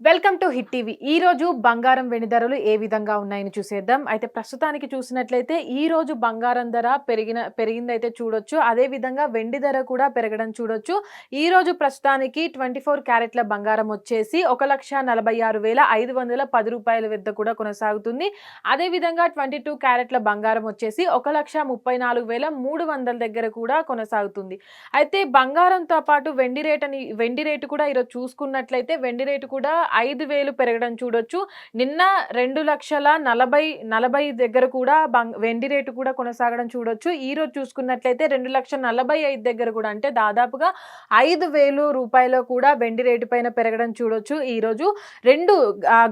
Welcome to hit TV. ఈ రోజు బంగారం వెండి ధరలు ఏ విధంగా ఉన్నాయని చూసేద్దాం. అయితే ప్రస్తుతానికి చూసినట్లయితే ఈ రోజు బంగారం ధర పెరిగిందైతే చూడొచ్చు. అదే విధంగా వెండి ధర కూడా పెరగడం చూడొచ్చు. ఈ రోజు ప్రస్తుతానికి 24 క్యారెట్ల బంగారం వచ్చేసి 1,46,510 రూపాయల వద్ద కూడా కొనసాగుతుంది. అదే విధంగా 22 క్యారెట్ల బంగారం వచ్చేసి 1,34,300 దగ్గర కూడా కొనసాగుతుంది. అయితే బంగారంతో పాటు వెండి రేటు కూడా ఈరోజు చూసుకున్నట్లయితే వెండి రేటు కూడా 5,000 పెరగడం చూడొచ్చు. నిన్న 2,40,000 దగ్గర కూడా వెండి రేటు కూడా కొనసాగడం చూడొచ్చు. ఈ రోజు చూసుకున్నట్లయితే 2,45,000 దగ్గర కూడా, అంటే దాదాపుగా 5,000 రూపాయలు కూడా వెండి రేటు పైన పెరగడం చూడొచ్చు. ఈ రోజు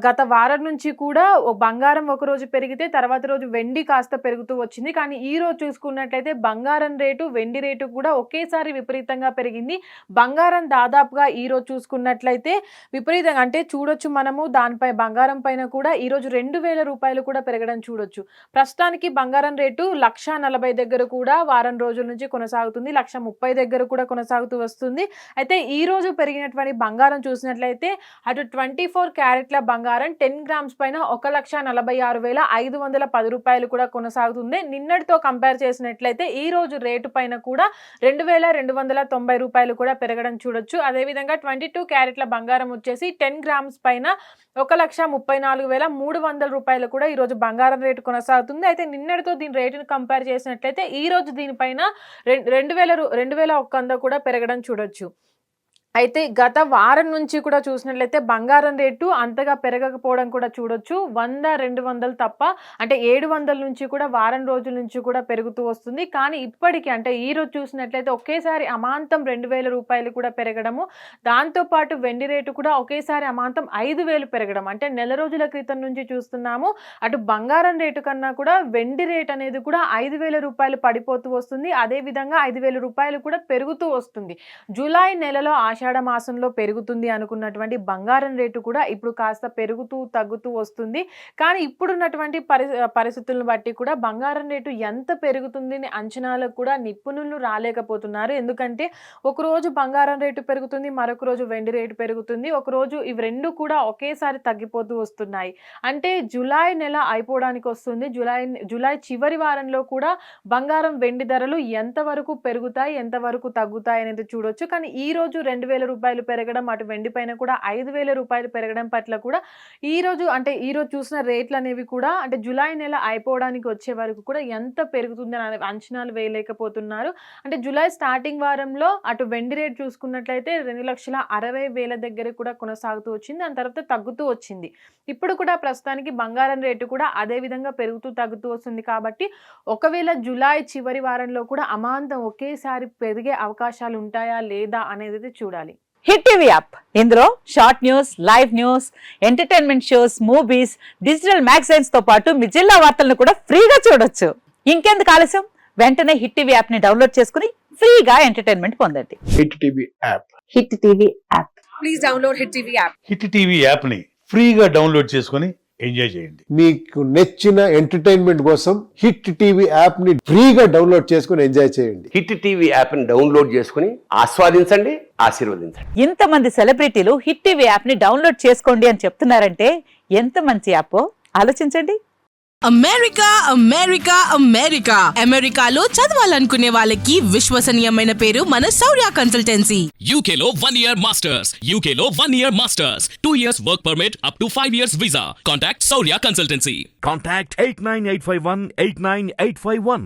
గత వారం నుంచి కూడా బంగారం ఒక రోజు పెరిగితే తర్వాత రోజు వెండి కాస్త పెరుగుతూ వచ్చింది. కానీ ఈ రోజు చూసుకున్నట్లయితే బంగారం రేటు వెండి రేటు కూడా ఒకేసారి విపరీతంగా పెరిగింది. బంగారం దాదాపుగా ఈ రోజు చూసుకున్నట్లయితే విపరీతంగా, అంటే చూడొచ్చు మనము దానిపై బంగారం పైన కూడా ఈరోజు 2,000 రూపాయలు కూడా పెరగడం చూడొచ్చు. ప్రస్తుతానికి బంగారం రేటు 1,40,000 దగ్గర కూడా వారం రోజుల నుంచి కొనసాగుతుంది. 1,30,000 దగ్గర కూడా కొనసాగుతూ వస్తుంది. అయితే ఈ రోజు పెరిగినటువంటి బంగారం చూసినట్లయితే అటు 24 క్యారెట్ల బంగారం 10 గ్రామ్స్ పైన 1,46,510 రూపాయలు కూడా కొనసాగుతుంది. నిన్నటితో కంపేర్ చేసినట్లయితే ఈ రోజు రేటు పైన కూడా 2,290 రూపాయలు కూడా పెరగడం చూడొచ్చు. అదేవిధంగా 22 క్యారెట్ల బంగారం వచ్చేసి 10 గ్రామ్స్ పైన 1,34,300 రూపాయలు కూడా ఈరోజు బంగారం రేటు కొనసాగుతుంది. అయితే నిన్నటితో దీని రేటును కంపేర్ చేసినట్లయితే ఈ రోజు దీనిపైన 2,100 కూడా పెరగడం చూడొచ్చు. అయితే గత వారం నుంచి కూడా చూసినట్లయితే బంగారం రేటు అంతగా పెరగకపోవడం కూడా చూడొచ్చు. 100, 200 తప్ప, అంటే 700 నుంచి కూడా వారం రోజుల నుంచి కూడా పెరుగుతూ వస్తుంది. కానీ ఇప్పటికీ, అంటే ఈ రోజు చూసినట్లయితే ఒకేసారి అమాంతం 2,000 రూపాయలు కూడా పెరగడము, దాంతోపాటు వెండి రేటు కూడా ఒకేసారి అమాంతం 5,000 పెరగడం, అంటే నెల రోజుల క్రితం నుంచి చూస్తున్నాము. అటు బంగారం రేటు కన్నా కూడా వెండి రేటు అనేది కూడా 5,000 రూపాయలు పడిపోతూ వస్తుంది. అదేవిధంగా 5,000 రూపాయలు కూడా పెరుగుతూ వస్తుంది. జూలై నెలలో ఆషాఢ మాసంలో పెరుగుతుంది అనుకున్నటువంటి బంగారం రేటు కూడా ఇప్పుడు కాస్త పెరుగుతూ తగ్గుతూ వస్తుంది. కానీ ఇప్పుడున్నటువంటి పరిస్థితులను బట్టి కూడా బంగారం రేటు ఎంత పెరుగుతుంది అంచనాలకు కూడా నిపుణులు రాలేకపోతున్నారు. ఎందుకంటే ఒకరోజు బంగారం రేటు పెరుగుతుంది, మరొక రోజు వెండి రేటు పెరుగుతుంది, ఒకరోజు ఇవి రెండు కూడా ఒకేసారి తగ్గిపోతూ వస్తున్నాయి. అంటే జూలై నెల అయిపోవడానికి వస్తుంది. జూలై చివరి వారంలో కూడా బంగారం వెండి ధరలు ఎంతవరకు పెరుగుతాయి, ఎంతవరకు తగ్గుతాయి అనేది చూడొచ్చు. కానీ ఈ రోజు 2,000 రూపాయలు పెరగడం, అటు వెండి పైన కూడా 5,000 రూపాయలు పెరగడం పట్ల కూడా ఈ రోజు చూసిన రేట్లు అనేవి కూడా, అంటే జూలై నెల అయిపోవడానికి వచ్చే వరకు కూడా ఎంత పెరుగుతుందని అంచనాలు వేయలేకపోతున్నారు. అంటే జూలై స్టార్టింగ్ వారంలో అటు వెండి రేటు చూసుకున్నట్లయితే 2,60,000 దగ్గర కూడా కొనసాగుతూ వచ్చింది. దాని తర్వాత తగ్గుతూ వచ్చింది. ఇప్పుడు కూడా ప్రస్తుతానికి బంగారం రేటు కూడా అదే విధంగా పెరుగుతూ తగ్గుతూ వస్తుంది. కాబట్టి ఒకవేళ జూలై చివరి వారంలో కూడా అమాంతం ఒకేసారి పెరిగే అవకాశాలు ఉంటాయా లేదా అనేది చూడాలి. హిట్ టీవీ యాప్, ఇందులో short news, live news, entertainment shows, movies, digital magazines తో పాటు మీ జిల్లా వార్తలను కూడా ఫ్రీగా చూడొచ్చు. ఇంకెందుకు ఆలస్యం, వెంటనే హిట్ టీవీ యాప్ ని డౌన్లోడ్ చేసుకుని ఫ్రీగా ఎంటర్టైన్మెంట్ పొందండి. Hit TV app, hit TV app, please download hit TV app. Hit TV app ని ఫ్రీగా డౌన్లోడ్ చేసుకుని ఎంజాయ్ చేయండి. మీకు నచ్చిన ఎంటర్టైన్మెంట్ కోసం హిట్ టీవీ యాప్ ని ఫ్రీగా డౌన్లోడ్ చేసుకుని ఎంజాయ్ చేయండి. హిట్ టీవీ యాప్ ని డౌన్లోడ్ చేసుకుని ఆస్వాదించండి, ఆశీర్వదించండి. ఇంతమంది సెలబ్రిటీలు హిట్ టీవీ యాప్ ని డౌన్లోడ్ చేసుకోండి అని చెప్తున్నారంటే ఎంత మంచి యాప్ ఆలోచించండి. అమెరికా అమెరికా అమెరికా అమెరికాలో చదవాలనుకునే వాళ్ళకి విశ్వసనీయమైన పేరు మన శౌర్య కన్సల్టెన్సీ. UK లో 1 year masters, UK లో 1 year masters, 2 years work permit up to 5 years visa. Contact Saurya Consultancy. Contact 89851 89851.